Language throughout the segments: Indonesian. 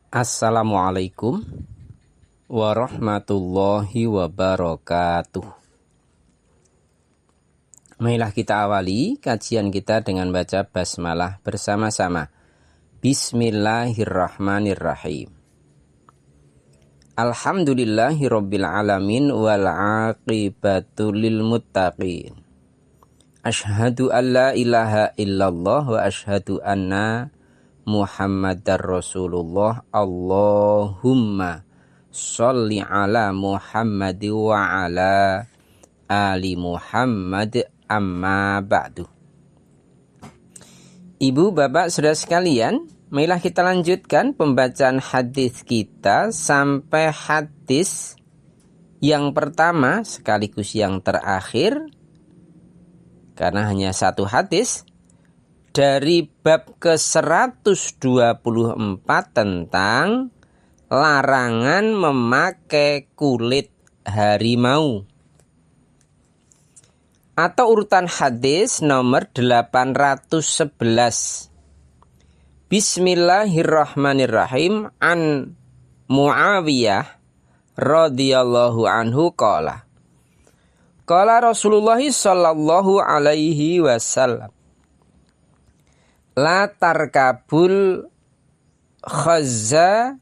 Assalamualaikum warahmatullahi wabarakatuh. Marilah kita awali kajian kita dengan baca basmalah bersama-sama. Bismillahirrahmanirrahim. Alhamdulillahirabbil alamin wal aqibatu lil muttaqin. Asyhadu an la ilaha illallah wa asyhadu anna Muhammadar Rasulullah. Allahumma sholli ala Muhammad wa ala ali Muhammad, amma ba'du. Ibu, bapak, saudara sekalian, marilah kita lanjutkan pembacaan hadis kita sampai hadis yang pertama sekaligus yang terakhir, karena hanya satu hadis dari bab ke-124 tentang larangan memakai kulit harimau, atau urutan hadis nomor 811. Bismillahirrahmanirrahim. An Muawiyah radhiyallahu anhu qala Rasulullah sallallahu alaihi wasallam, la tarkabul khazza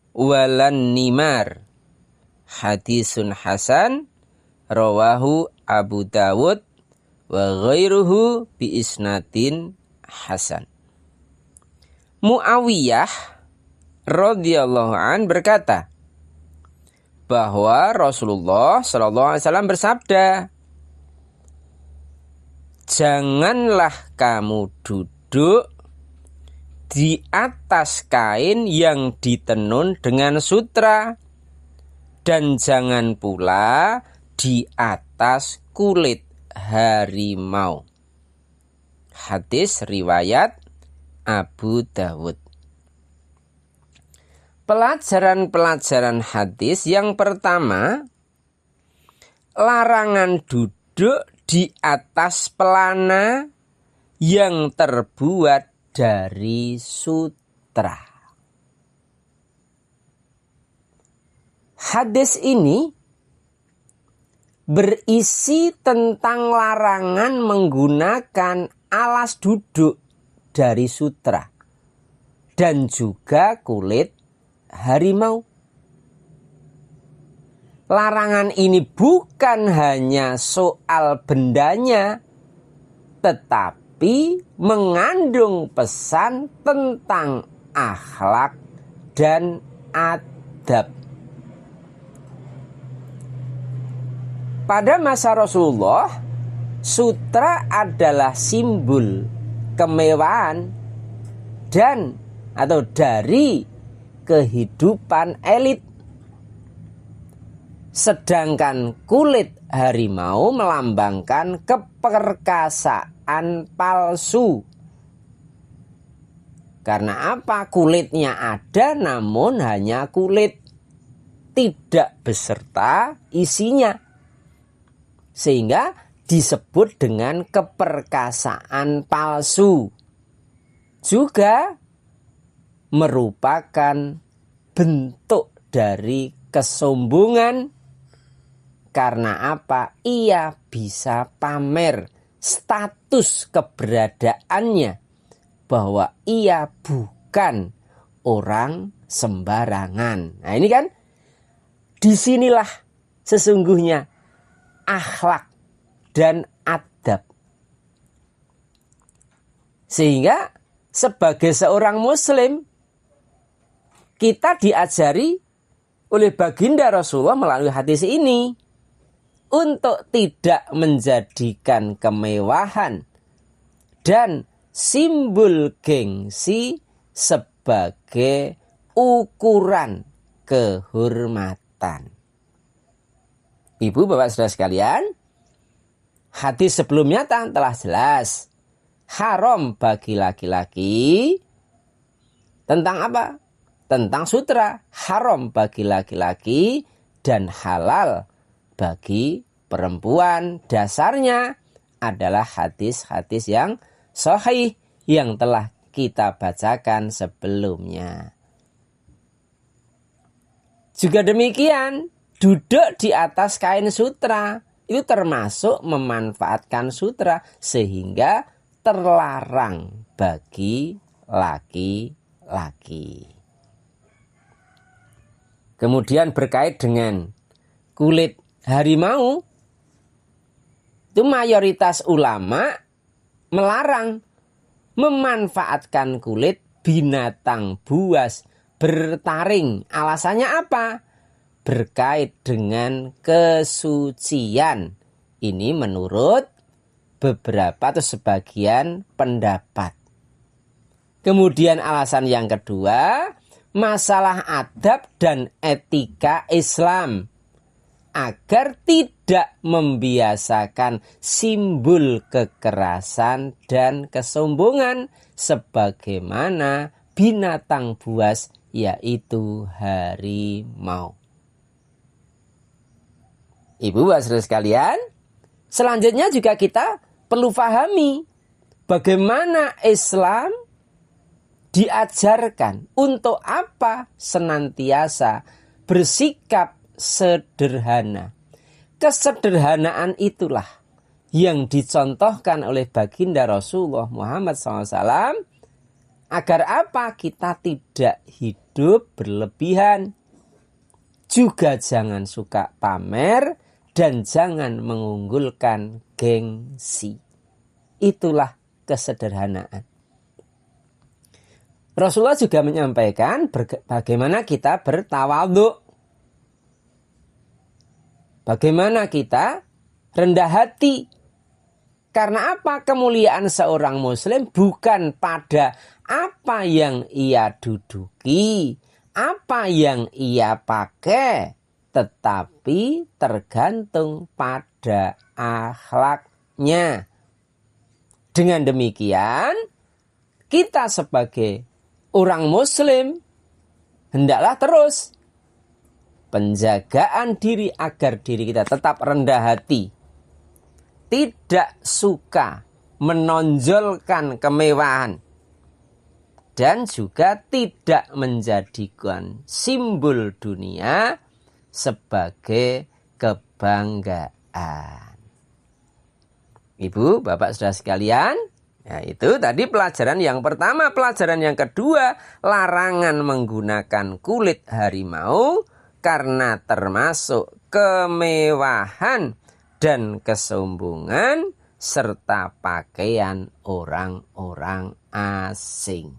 walan nimar. Hadisun hasan rawahu Abu Dawud wa ghairuhu bi isnadin hasan. Muawiyah radhiyallahu an berkata bahwa Rasulullah sallallahu alaihi wasallam bersabda, janganlah kamu duduk di atas kain yang ditenun dengan sutra, dan jangan pula di atas kulit harimau. Hadis riwayat Abu Dawud. Pelajaran-pelajaran hadis yang pertama, larangan duduk di atas pelana yang terbuat dari sutra. Hadis ini berisi tentang larangan menggunakan alas duduk dari sutra dan juga kulit harimau. Larangan ini bukan hanya soal bendanya, tetapi mengandung pesan tentang akhlak dan adab. Pada masa Rasulullah, sutra adalah simbol kemewahan dan atau dari kehidupan elit. Sedangkan kulit harimau melambangkan keperkasaan palsu. Karena apa? Kulitnya ada namun hanya kulit, tidak beserta isinya, sehingga disebut dengan keperkasaan palsu. Juga merupakan bentuk dari kesombongan. Karena apa? Ia bisa pamer status keberadaannya, bahwa ia bukan orang sembarangan. Nah ini kan, disinilah sesungguhnya akhlak dan adab. Sehingga sebagai seorang muslim, kita diajari oleh baginda Rasulullah melalui hadis ini untuk tidak menjadikan kemewahan dan simbol gengsi sebagai ukuran kehormatan. Ibu, bapak, saudara sekalian, hadis sebelumnya telah jelas haram bagi laki-laki tentang apa? Tentang sutra. Haram bagi laki-laki dan halal bagi perempuan. Dasarnya adalah hadis-hadis yang sahih yang telah kita bacakan sebelumnya. Juga demikian, duduk di atas kain sutra itu termasuk memanfaatkan sutra sehingga terlarang bagi laki-laki. Kemudian berkait dengan kulit harimau, itu mayoritas ulama melarang memanfaatkan kulit binatang buas bertaring. Alasannya apa? Berkait dengan kesucian. Ini menurut beberapa atau sebagian pendapat. Kemudian alasan yang kedua, masalah adab dan etika Islam. Agar tidak membiasakan simbol kekerasan dan kesombongan sebagaimana binatang buas, yaitu harimau. Ibu bapak saudara sekalian, selanjutnya juga kita perlu pahami bagaimana Islam diajarkan untuk apa senantiasa bersikap sederhana. Kesederhanaan itulah yang dicontohkan oleh baginda Rasulullah Muhammad SAW. Agar apa? Kita tidak hidup berlebihan. Juga jangan suka pamer dan jangan mengunggulkan gengsi. Itulah kesederhanaan. Rasulullah juga menyampaikan bagaimana kita bertawadhu. Bagaimana kita rendah hati. Karena apa? Kemuliaan seorang muslim bukan pada apa yang ia duduki, apa yang ia pakai, tetapi tergantung pada akhlaknya. Dengan demikian, kita sebagai orang muslim hendaklah terus penjagaan diri agar diri kita tetap rendah hati. Tidak suka menonjolkan kemewahan. Dan juga tidak menjadikan simbol dunia sebagai kebanggaan. Ibu, bapak, saudara sekalian, ya itu tadi pelajaran yang pertama. Pelajaran yang kedua, larangan menggunakan kulit harimau karena termasuk kemewahan dan kesombongan serta pakaian orang-orang asing.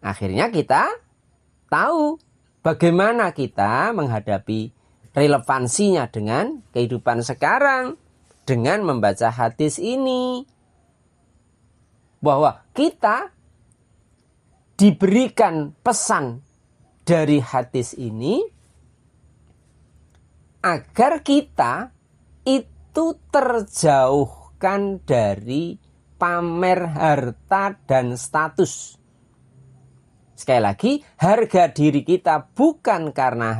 Akhirnya kita tahu bagaimana kita menghadapi relevansinya dengan kehidupan sekarang dengan membaca hadis ini. Bahwa kita diberikan pesan dari hadis ini agar kita itu terjauhkan dari pamer harta dan status. Sekali lagi, harga diri kita bukan karena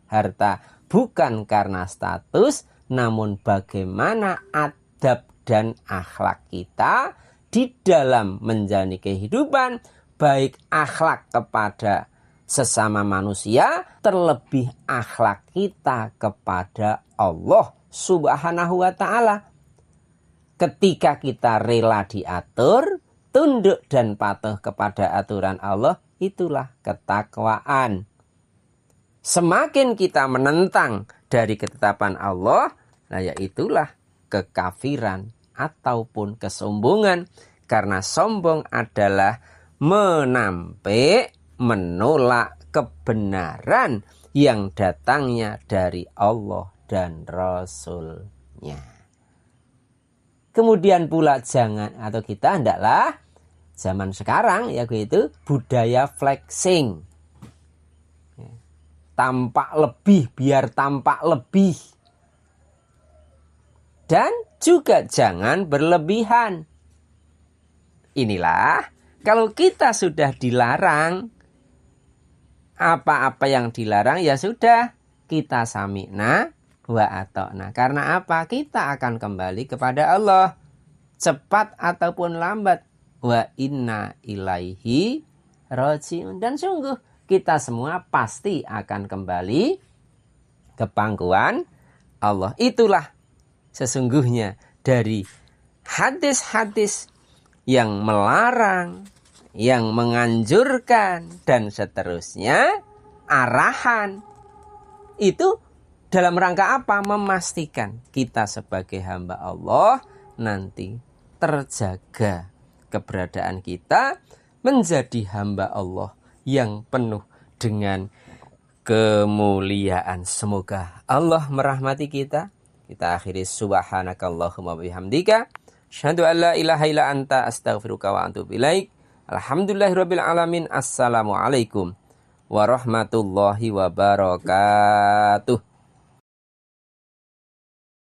harta, bukan karena status, namun bagaimana adab dan akhlak kita di dalam menjalani kehidupan, baik akhlak kepada sesama manusia, terlebih akhlak kita kepada Allah Subhanahu wa ta'ala. Ketika kita rela diatur, tunduk dan patuh kepada aturan Allah, itulah ketakwaan. Semakin kita menentang dari ketetapan Allah, nah yaitulah kekafiran ataupun kesombongan. Karena sombong adalah menampik, menolak kebenaran yang datangnya dari Allah dan Rasul-Nya. Kemudian pula kita hendaklah zaman sekarang yaitu budaya flexing. Tampak lebih, biar tampak lebih. Dan juga jangan berlebihan. Inilah kalau kita sudah dilarang, apa-apa yang dilarang ya sudah kita sami'na wa ata'na. Karena apa? Kita akan kembali kepada Allah. Cepat ataupun lambat. Wa inna ilaihi raji'un. Dan sungguh kita semua pasti akan kembali ke pangkuan Allah. Itulah sesungguhnya dari hadis-hadis yang melarang, yang menganjurkan, dan seterusnya, arahan itu dalam rangka apa? Memastikan kita sebagai hamba Allah nanti terjaga keberadaan kita menjadi hamba Allah yang penuh dengan kemuliaan. Semoga Allah merahmati kita. Kita akhiri subhanakallahumma bihamdika asyhadu an la ilaha illa anta astaghfiruka wa atubu ilaik. Alhamdulillahirabbil alamin. Assalamualaikum warahmatullahi wabarakatuh.